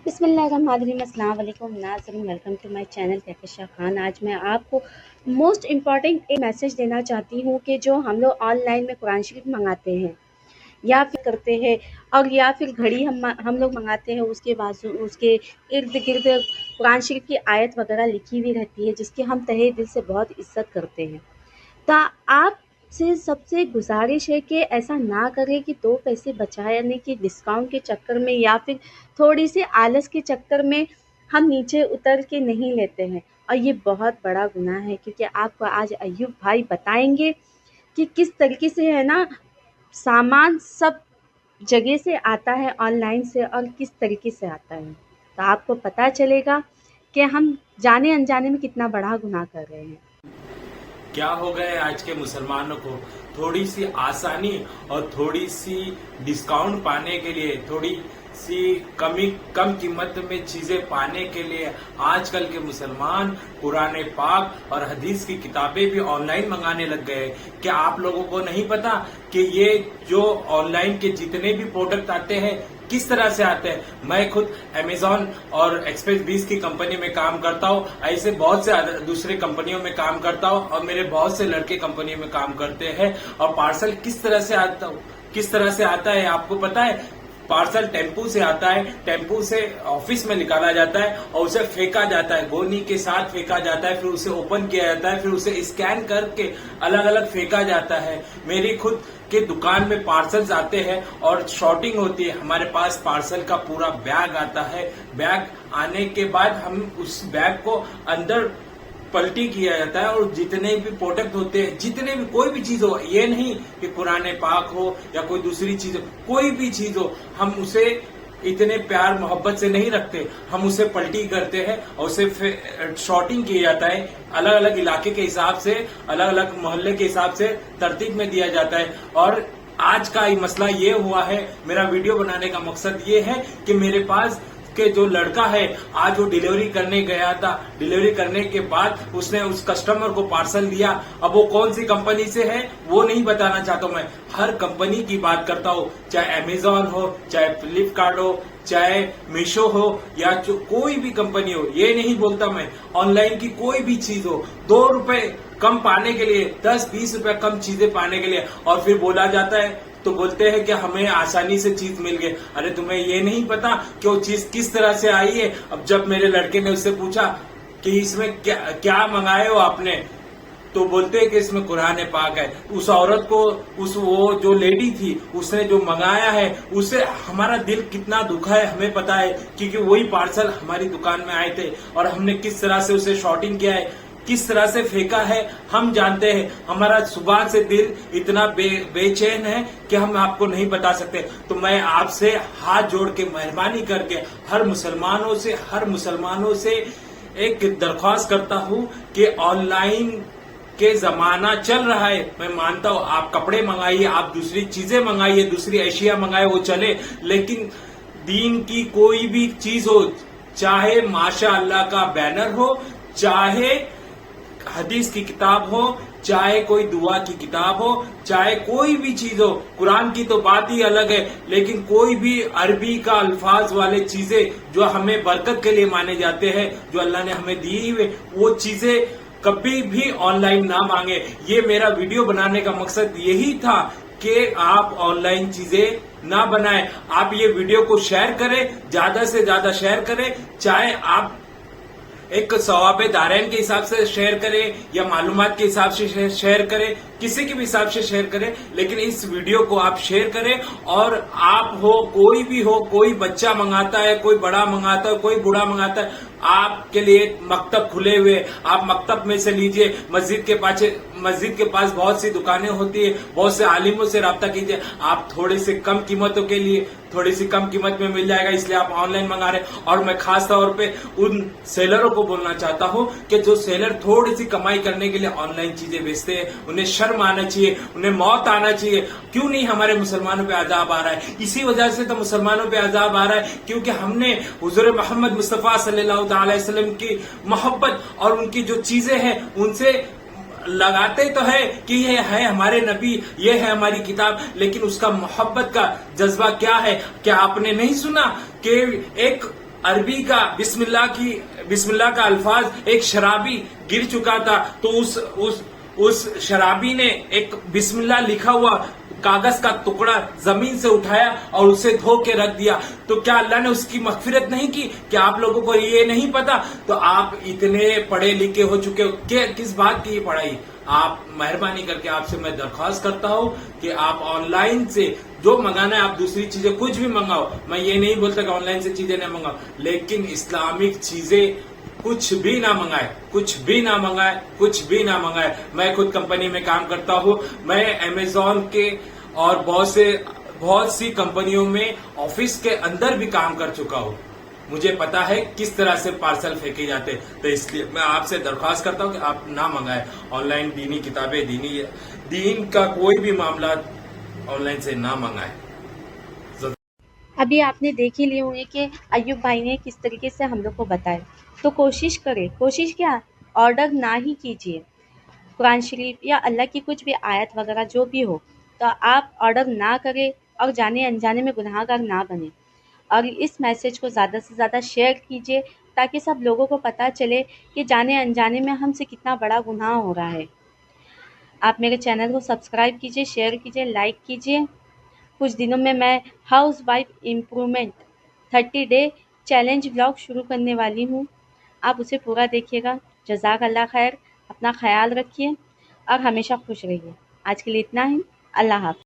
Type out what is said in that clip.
بسم اللہ الرحمن الرحیم۔ السلام علیکم ناظرین، welcome to my channel Kahkashan Khan. آج میں آپ کو موسٹ امپورٹنٹ ایک میسج دینا چاہتی ہوں کہ جو ہم لوگ آن لائن میں قرآن شریف منگاتے ہیں یا پھر کرتے ہیں، اور یا پھر گھڑی ہم لوگ منگاتے ہیں، اس کے بازو اس کے ارد گرد قرآن شریف کی آیت وغیرہ لکھی ہوئی رہتی ہے، جس کی ہم تہہ دل سے بہت عزت کرتے ہیں۔ آپ سے سب سے گزارش ہے کہ ایسا نہ کرے کہ دو پیسے بچانے کی ڈسکاؤنٹ کے چکر میں یا پھر تھوڑی سی آلس کے چکر میں ہم نیچے اتر کے نہیں لیتے ہیں، اور یہ بہت بڑا گناہ ہے، کیونکہ آپ کو آج ایوب بھائی بتائیں گے کہ کس طریقے سے ہے نا سامان سب جگہ سے آتا ہے آن لائن سے، اور کس طریقے سے آتا ہے، تو آپ کو پتہ چلے گا کہ ہم جانے انجانے میں کتنا بڑا گناہ کر رہے ہیں۔ کیا ہو گئے آج کے مسلمانوں کو تھوڑی سی آسانی اور تھوڑی سی ڈسکاؤنٹ پانے کے لیے، تھوڑی سی کم قیمت میں چیزیں پانے کے لیے آج کل کے مسلمان قرآن پاک اور حدیث کی کتابیں بھی آن لائن منگانے لگ گئے۔ کیا آپ لوگوں کو نہیں پتا کہ یہ جو آن لائن کے جتنے بھی پروڈکٹ آتے ہیں کس طرح سے آتے ہیں؟ میں خود امیزون اور ایکسپریس 20 کی کمپنی میں کام کرتا ہوں، ایسے بہت سے دوسرے کمپنیوں میں کام کرتا ہوں، اور میرے بہت سے لڑکے کمپنی میں کام کرتے ہیں۔ اور پارسل کس طرح سے آتا ہے آپ کو پتا ہے؟ پارسل ٹیمپو سے آتا ہے، ٹیمپو سے آفس میں نکالا جاتا ہے اور اسے پھینکا جاتا ہے، گونی کے ساتھ پھینکا جاتا ہے، پھر اسے اوپن کیا جاتا ہے، پھر اسے اسکین کر کے الگ الگ پھینکا جاتا ہے۔ میری خود کے دکان میں پارسلز آتے ہیں اور شارٹنگ ہوتی ہے، ہمارے پاس پارسل کا پورا بیگ آتا ہے۔ بیگ آنے کے بعد ہم اس بیگ کو اندر پلٹی کیا جاتا ہے، اور جتنے بھی پروڈکٹ ہوتے ہیں، جتنے بھی کوئی بھی چیز ہو، یہ نہیں کہ قرآن پاک ہو یا کوئی دوسری چیز ہو، کوئی بھی چیز ہو، ہم اسے اتنے پیار محبت سے نہیں رکھتے، ہم اسے پلٹی کرتے ہیں اور اسے شارٹنگ کیا جاتا ہے، الگ الگ علاقے کے حساب سے، الگ الگ محلے کے حساب سے ترتیب میں دیا جاتا ہے۔ اور آج کا مسئلہ یہ ہوا ہے، میرا ویڈیو بنانے کا مقصد یہ ہے کہ میرے پاس کہ جو لڑکا ہے آج وہ ڈیلیوری کرنے گیا تھا، ڈیلیوری کرنے کے بعد اس نے اس کسٹمر کو پارسل دیا۔ اب وہ کون سی کمپنی سے ہے وہ نہیں بتانا چاہتا ہوں، میں ہر کمپنی کی بات کرتا ہوں، چاہے امیزون ہو، چاہے فلپ کارٹ ہو، چاہے میشو ہو، یا کوئی بھی کمپنی ہو، یہ نہیں بولتا میں، آن لائن کی کوئی بھی چیز ہو، 2 روپے کم پانے کے لیے، 10-20 روپے کم چیزیں پانے کے لیے، اور پھر بولا جاتا ہے تو بولتے ہیں کہ ہمیں آسانی سے چیز مل گئی۔ ارے تمہیں یہ نہیں پتا کہ وہ چیز کس طرح سے آئی ہے؟ اب جب میرے لڑکے نے اس سے پوچھا کہ اس میں کیا منگائے ہو آپ نے، تو بولتے ہیں کہ اس میں قرآن پاک ہے۔ اس عورت کو، وہ جو لیڈی تھی، اس نے جو منگایا ہے، اسے ہمارا دل کتنا دکھا ہے ہمیں پتا ہے، کیونکہ وہی پارسل ہماری دکان میں آئے تھے، اور ہم نے کس طرح سے اسے شارٹنگ کیا ہے، کس طرح سے پھینکا ہے، ہم جانتے ہیں۔ ہمارا صبح سے دل اتنا بے چین ہے کہ ہم آپ کو نہیں بتا سکتے۔ تو میں آپ سے ہاتھ جوڑ کے مہربانی کر کے ہر مسلمانوں سے ایک درخواست کرتا ہوں کہ آن لائن کے زمانہ چل رہا ہے، میں مانتا ہوں آپ کپڑے منگائیے، آپ دوسری چیزیں منگائیے، دوسری اشیاء منگائے، وہ چلے، لیکن دین کی کوئی بھی چیز ہو، چاہے ماشاء اللہ کا بینر ہو، چاہے حدیث کی کتاب ہو، چاہے کوئی دعا کی کتاب ہو، چاہے کوئی بھی چیز ہو، قرآن کی تو بات ہی الگ ہے، لیکن کوئی بھی عربی کا الفاظ والے چیزیں جو ہمیں برکت کے لیے مانے جاتے ہیں، جو اللہ نے ہمیں دی ہوئے، وہ چیزیں کبھی بھی آن لائن نہ مانگے۔ یہ میرا ویڈیو بنانے کا مقصد یہی تھا کہ آپ آن لائن چیزیں نہ بنائیں۔ آپ یہ ویڈیو کو شیئر کریں، زیادہ سے زیادہ شیئر کریں، چاہے آپ ایک ثواب دارین کے حساب سے شیئر کریں یا معلومات کے حساب سے شیئر کریں، کسی کے بھی حساب سے شیئر کریں، لیکن اس ویڈیو کو آپ شیئر کریں۔ اور آپ ہو، کوئی بھی ہو، کوئی بچہ منگاتا ہے، کوئی بڑا منگاتا ہے، کوئی بوڑھا منگاتا ہے، آپ کے لیے مکتب کھلے ہوئے، آپ مکتب میں سے لیجئے، مسجد کے پاس بہت سی دکانیں ہوتی ہیں، بہت سے عالموں سے رابطہ کیجئے، آپ تھوڑے سے کم قیمتوں کے لیے، تھوڑی سی کم قیمت میں مل جائے گا، اس لیے آپ آن لائن منگا رہے ہیں۔ اور میں خاص طور پہ ان سیلروں کو بولنا چاہتا ہوں کہ جو سیلر تھوڑی سی کمائی کرنے کے لیے آن لائن چیزیں بیچتے ہیں، انہیں شرم آنا چاہیے، انہیں موت آنا چاہیے۔ کیوں نہیں ہمارے مسلمانوں پہ عذاب آ رہا ہے؟ اسی وجہ سے تو مسلمانوں پہ عذاب آ رہا ہے کیونکہ ہم نے حضور محمد مصطفیٰ صلی اللہ تعالی وسلم کی محبت اور ان کی جو چیزیں ہیں ان سے لگاتے تو ہے کہ یہ ہے ہمارے نبی، یہ ہے ہماری کتاب، لیکن اس کا محبت کا جذبہ کیا ہے؟ کیا آپ نے نہیں سنا کہ ایک عربی کا بسم اللہ کا الفاظ ایک شرابی گر چکا تھا تو اس شرابی نے ایک بسم اللہ لکھا ہوا کاغذ کا ٹکڑا زمین سے اٹھایا اور اسے دھو کے رکھ دیا. تو کیا اللہ نے اس کی مغفرت نہیں کی؟ کیا آپ لوگوں کو یہ نہیں پتا؟ تو آپ اتنے پڑھے لکھے ہو چکے ہو کہ کس بات کی یہ پڑھائی؟ آپ مہربانی کر کے آپ سے میں درخواست کرتا ہوں کہ آپ آن لائن سے جو منگانا ہے آپ دوسری چیزیں کچھ بھی منگاؤ. میں یہ نہیں بولتا کہ آن لائن سے چیزیں نہ منگاؤ، لیکن اسلامک چیزیں کچھ بھی نہ منگائے، کچھ بھی نہ منگائے، کچھ بھی نہ منگائے. میں خود کمپنی میں کام کرتا ہوں. میں امیزون کے اور بہت سی کمپنیوں میں آفس کے اندر بھی کام کر چکا ہوں. مجھے پتا ہے کس طرح سے پارسل پھینکے جاتے. تو اس لیے میں آپ سے درخواست کرتا ہوں کہ آپ نہ منگائیں آن لائن. دینی کتابیں، دین کا کوئی بھی معاملات آن لائن سے نہ منگائیں. ابھی آپ نے دیکھ ہی لیے ہوں گے کہ ایوب بھائی نے کس طریقے سے ہم لوگ کو بتایا. تو کوشش کیا آرڈر نہ ہی کیجیے. قرآن شریف یا اللہ کی کچھ بھی آیت وغیرہ جو بھی ہو تو آپ آرڈر نہ کریں اور جانے انجانے میں گناہ گار نہ بنیں. اور اس میسج کو زیادہ سے زیادہ شیئر کیجیے تاکہ سب لوگوں کو پتہ چلے کہ جانے انجانے میں ہم سے کتنا بڑا گناہ ہو رہا ہے. آپ میرے چینل کو سبسکرائب کیجیے، شیئر کیجیے، لائک کیجیے. کچھ دنوں میں house wife improvement 30 day challenge vlog شروع کرنے والی ہوں. آپ اسے پورا دیکھیے گا. جزاک اللہ خیر. اپنا خیال رکھیے اور ہمیشہ خوش رہیے. آج کے لیے اتنا ہی. اللہ حافظ.